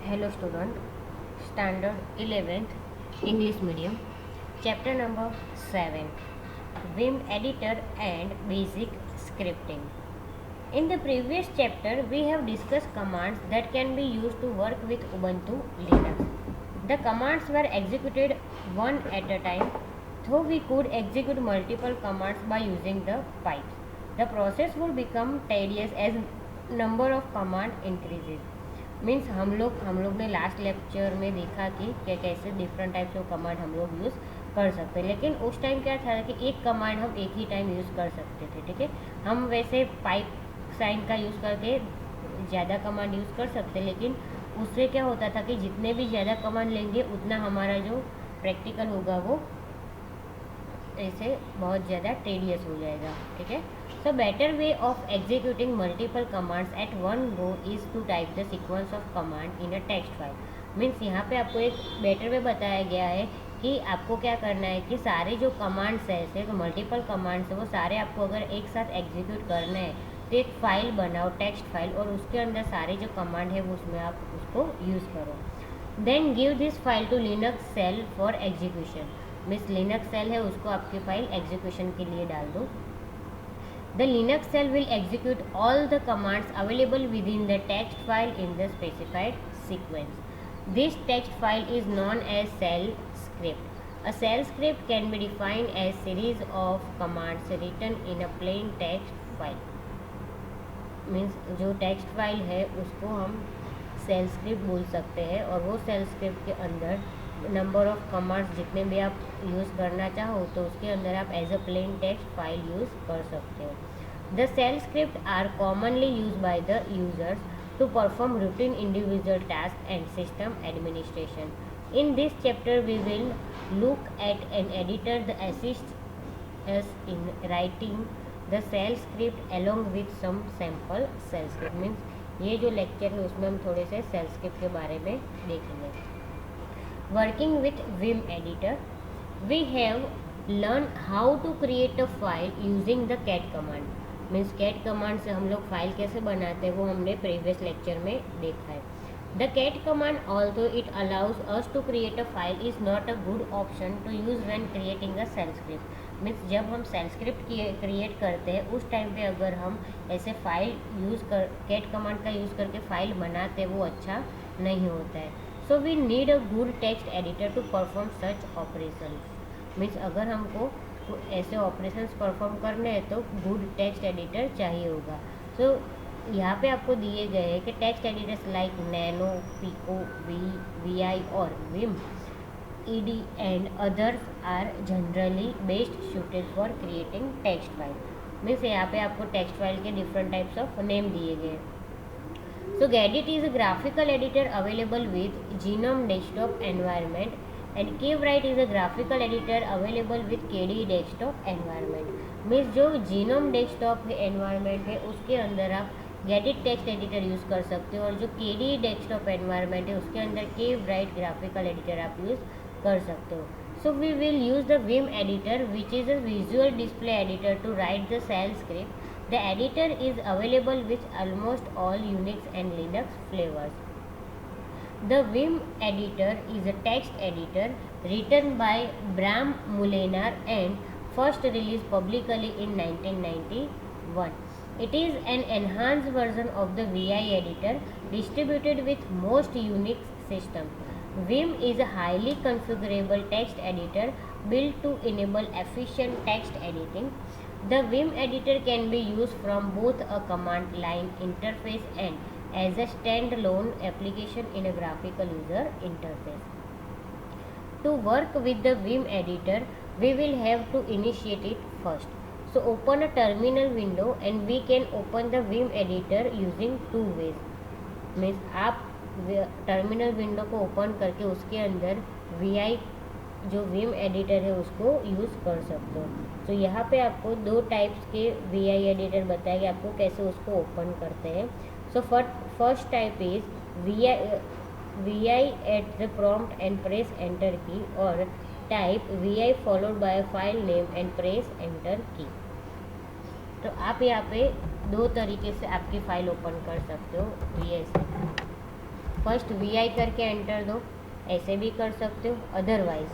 Hello student, standard 11th English medium, chapter number 7, Vim editor and basic scripting. In the previous chapter we have discussed commands that can be used to work with Ubuntu Linux. The commands were executed one at a time, though we could execute multiple commands by using the pipes. The process would become tedious as number of command increases. Means हम लोग ने last lecture में देखा कि कैसे different types of command हम लोग use कर सकते हैं, लेकिन उस टाइम क्या था कि एक कमांड हम एक ही टाइम यूज़ कर सकते थे। ठीक है, हम वैसे पाइप साइन का यूज़ करके ज़्यादा कमांड यूज़ कर सकते, लेकिन उससे क्या होता था कि जितने भी ज़्यादा कमांड लेंगे उतना हमारा जो प्रैक्टिकल होगा वो ऐसे बहुत ज़्यादा टेडियस हो जाएगा। ठीक है, so better way of executing multiple commands at one go is to type the sequence of command in a text file. Means यहाँ पे आपको एक बेटर वे बताया गया है कि आपको क्या करना है कि सारे जो कमांड्स है ऐसे तो मल्टीपल कमांड्स है वो सारे आपको अगर एक साथ एग्जीक्यूट करने हैं तो एक फ़ाइल बनाओ, टेक्स्ट फाइल, और उसके अंदर सारे जो कमांड है वो उसमें आप उसको यूज़ करो। Then give this file to Linux shell for execution. Means Linux shell है उसको आपकी फाइल एग्जीक्यूशन के लिए डाल दो। The Linux cell will execute all the commands available within the text file in the specified sequence. This text file is known as shell script. A shell script can be defined as series of commands written in a plain text file. Means जो text file है उसको हम shell script बोल सकते हैं, और वो shell script के अंदर नंबर ऑफ कमांड्स जितने भी आप यूज़ करना चाहो तो उसके अंदर आप as a plain text file use कर सकते हो। The shell script are commonly use by the users to perform routine individual task and system administration. In this chapter we will look at an editor the assist us in writing the shell script along with some sample shell script. Means ये जो lecture है उसमें हम थोड़े से cell script के बारे में देखेंगे। Working with Vim editor, we have learned how to create a file using the cat command. Means cat command से हम लोग फाइल कैसे बनाते हैं वो हमने प्रीवियस लेक्चर में देखा है। The cat command, although it allows us to create a file, is not a good option to use when creating a shell script. Means जब हम शेल स्क्रिप्ट क्रिएट करते हैं उस टाइम पे अगर हम ऐसे फाइल यूज़ कर cat command का यूज़ करके फाइल बनाते हैं वो अच्छा नहीं होता है। So we need a good text editor to perform such operations. Means अगर हमको ऐसे ऑपरेशंस परफॉर्म करने हैं तो गुड टेक्स्ट एडिटर चाहिए होगा। सो यहाँ पे आपको दिए गए हैं कि text editors like nano, pico, vi और vim ed and others are generally best suited for creating text file. Means यहाँ पे आपको टेक्स्ट फाइल के डिफरेंट टाइप्स ऑफ नेम दिए गए हैं। So Gedit is a graphical editor available with GNOME desktop environment, and KWrite is a graphical editor available with KDE desktop environment. Means जो GNOME desktop environment है उसके अंदर आप Gedit text editor use कर सकते हो, और जो KDE desktop environment है उसके अंदर KWrite graphical editor आप यूज़ कर सकते हो। So we will use the Vim editor, which is a visual display editor, to write the shell script. The editor is available with almost all Unix and Linux flavors. The Vim editor is a text editor written by Bram Moolenaar and first released publicly in 1991. It is an enhanced version of the VI editor distributed with most Unix systems. Vim is a highly configurable text editor built to enable efficient text editing. The Vim editor can be used from both a command line interface and as a standalone application in a graphical user interface. To work with the Vim editor, we will have to initiate it first. So open a terminal window and we can open the Vim editor using two ways. Means आप terminal window को open करके उसके अंदर VI जो Vim editor है उसको use कर सकते हो। तो यहाँ पे आपको दो टाइप्स के VI एडिटर बताएंगे आपको कैसे उसको ओपन करते हैं। So first type is VI at the prompt and press enter की, और type VI followed by file name and press enter की। तो आप यहाँ पे दो तरीके से आपकी फ़ाइल ओपन कर सकते हो VI से। फर्स्ट VI करके एंटर दो, ऐसे भी कर सकते हो। अदरवाइज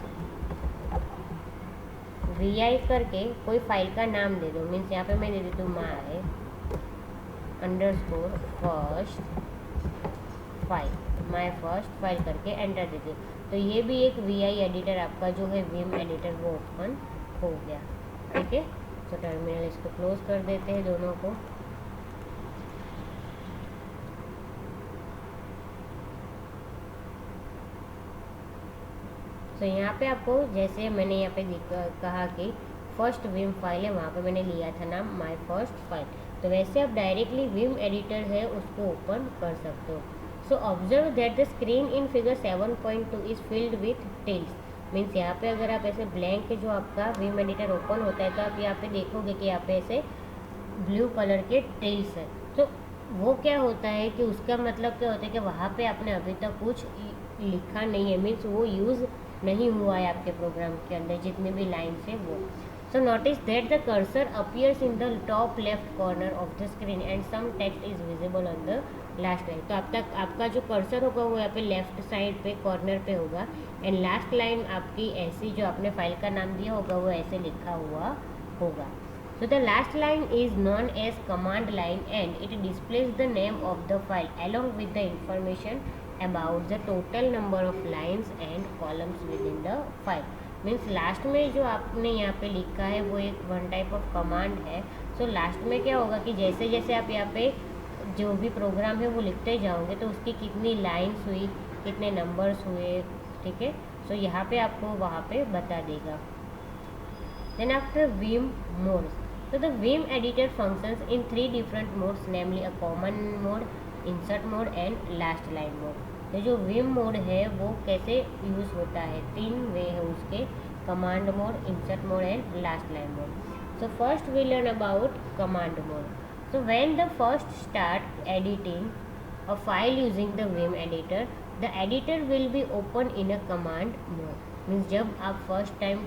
VI करके कोई फाइल का नाम दे दो, मीन्स यहाँ पे मैं दे देती हूँ my underscore first file, my first file करके एंटर दे दो। तो ये भी एक VI एडिटर आपका जो है विम एडिटर वो ओपन हो गया। ठीक है, तो टर्मिनल इसको क्लोज कर देते हैं दोनों को। तो यहाँ पे आपको जैसे मैंने यहाँ पे कहा कि फर्स्ट विम फाइल है, वहाँ पे मैंने लिया था नाम माई फर्स्ट फाइल, तो वैसे आप डायरेक्टली विम एडिटर है उसको ओपन कर सकते हो। So observe that the screen in figure 7.2 is filled with tails. Means यहाँ पे अगर आप ऐसे ब्लैंक जो आपका विम एडिटर ओपन होता है तो आप यहाँ पे देखोगे कि यहाँ पे ऐसे ब्लू कलर के टेल्स है। तो वो क्या होता है कि उसका मतलब क्या होता है कि वहाँ पे आपने अभी तक कुछ लिखा नहीं है, मीन्स वो यूज़ नहीं हुआ है आपके प्रोग्राम के अंदर जितने भी लाइन्स है वो। So notice that the cursor appears in the top left corner of the screen and some text is visible on the last line. तो अब तक आपका जो कर्सर होगा वो यहाँ पे लेफ्ट साइड पे कॉर्नर पे होगा, एंड लास्ट लाइन आपकी ऐसी जो आपने फाइल का नाम दिया होगा वो ऐसे लिखा हुआ होगा। So the last line is known as command line and it displays the name of the file along with the information about the total number of lines and columns within the file. Means last में जो आपने यहाँ पे लिखा है वो एक one type of command है। सो लास्ट में क्या होगा कि जैसे जैसे आप यहाँ पे जो भी प्रोग्राम है वो लिखते जाओगे तो उसकी कितनी लाइन्स हुई, कितने नंबर्स हुए, ठीक है। सो यहाँ पे आपको वहाँ पे बता देगा। Then after Vim modes, so the Vim editor functions in 3 different modes, namely a common mode, insert mode and last line mode. तो जो Vim मोड है वो कैसे यूज़ होता है, 3 वे है उसके, command mode, insert mode and last line mode. So first we learn about command mode. So when the first start editing a file using the Vim editor, the editor will be open in a command mode. Means जब आप first time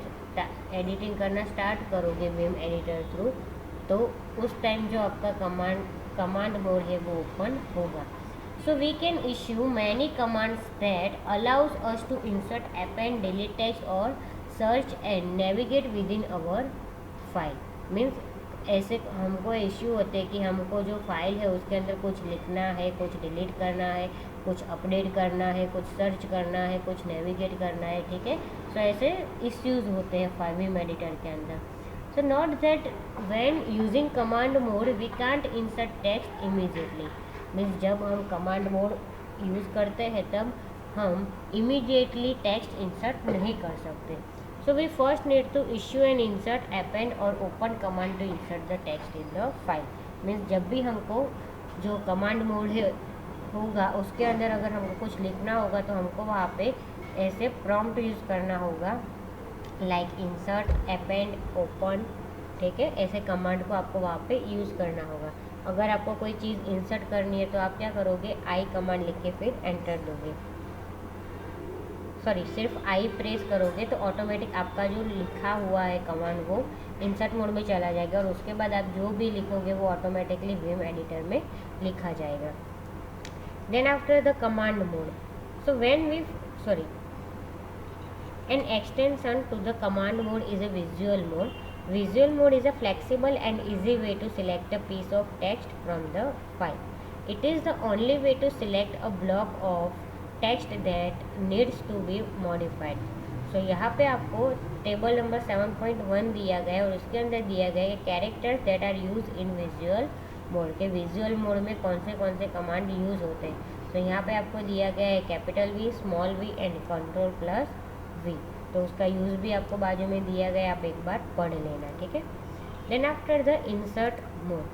editing करना start करोगे Vim editor through, तो उस time जो आपका command mode है वो ओपन होगा। So we can issue many commands that allows us to insert, append, delete text और search and navigate within our file. Means ऐसे हमको इश्यू होते हैं कि हमको जो फाइल है उसके अंदर कुछ लिखना है, कुछ डिलीट करना है, कुछ अपडेट करना है, कुछ सर्च करना है, कुछ नेविगेट करना है, ठीक है। सो ऐसे इश्यूज होते हैं विम एडिटर के अंदर। So not that when using command mode we can't insert text immediately. Means जब हम कमांड मोड यूज़ करते हैं तब हम इमीडिएटली टेक्स्ट इंसर्ट नहीं कर सकते। So we first need to issue an insert, append और open command to insert the text in the file. Means जब भी हमको जो कमांड मोड है होगा उसके अंदर अगर हमको कुछ लिखना होगा तो हमको वहाँ पे ऐसे प्रॉम्प्ट यूज़ करना होगा, लाइक इंसर्ट, अपेंड, ओपन, ठीक है। ऐसे कमांड को आपको वहाँ पे यूज़ करना होगा। अगर आपको कोई चीज़ इंसर्ट करनी है तो आप क्या करोगे, आई कमांड लिख के फिर एंटर दोगे, सॉरी सिर्फ आई प्रेस करोगे तो ऑटोमेटिक आपका जो लिखा हुआ है कमांड वो इंसर्ट मोड में चला जाएगा और उसके बाद आप जो भी लिखोगे वो ऑटोमेटिकली विम एडिटर में लिखा जाएगा। Then after the command mode, so when we an extension to the command mode is a visual mode. Visual mode is a flexible and easy way to select a piece of text from the file. It is the only way to select a block of text that needs to be modified. So यहाँ पे आपको table number 7.1 दिया गया है और उसके अंदर दिया गया है characters that are use in visual mode के विजुअल मोड में कौन से कमांड यूज़ होते हैं। तो यहाँ पे आपको दिया गया है capital V, small V and control plus V. तो उसका यूज़ भी आपको बाजू में दिया गया, आप एक बार पढ़ लेना, ठीक है। Then after the insert mode,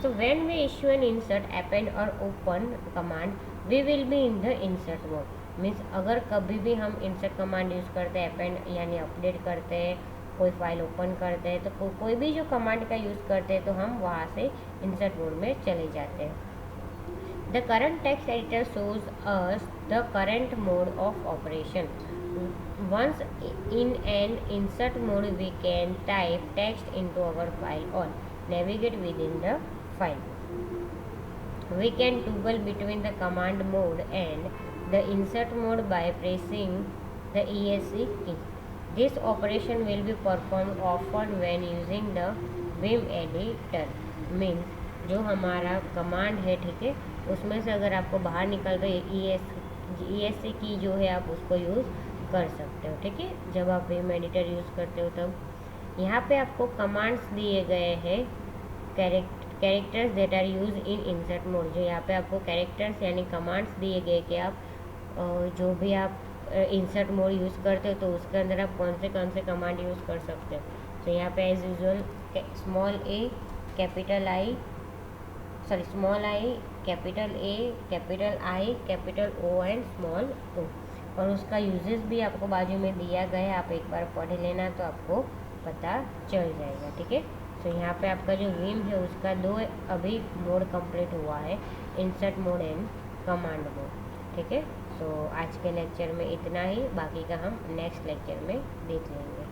so when we issue an insert, append और open command we will be in the insert mode. Means अगर कभी भी हम इंसर्ट कमांड यूज़ करते हैं, अपेंड यानी अपडेट करते हैं, कोई फाइल ओपन करते हैं, तो कोई भी जो कमांड का यूज़ करते हैं तो हम वहाँ से इंसर्ट मोड में चले जाते हैं। The current text editor shows us the current mode of operation. Once in an insert mode we can type text into our file और navigate within the file. We can toggle between the command mode and the insert mode by pressing the ESC key. This operation will be performed often when using the Vim editor. Means जो हमारा command है, ठीक है, उसमें से अगर आपको बाहर निकल तो ESC की जो है आप उसको यूज़ कर सकते हो, ठीक है, जब आप विम एडिटर यूज़ करते हो तब। यहाँ पे आपको कमांड्स दिए गए हैं, characters that are use in insert mode. जो यहाँ पे आपको कैरेक्टर्स यानी कमांड्स दिए गए कि आप जो भी आप इंसर्ट मोड यूज़ करते हो तो उसके अंदर आप कौन से कमांड यूज़ कर सकते हो। तो यहाँ पे as usual small a capital I, sorry small I, capital A, capital I, capital O and small o। और उसका यूजेस भी आपको बाजू में दिया गया है, आप एक बार पढ़ लेना तो आपको पता चल जाएगा, ठीक है। तो यहाँ पे आपका जो विम है उसका 2 अभी मोड कंप्लीट हुआ है, insert mode and command mode, ठीक है। सो आज के लेक्चर में इतना ही, बाकी का हम नेक्स्ट लेक्चर में देख लेंगे।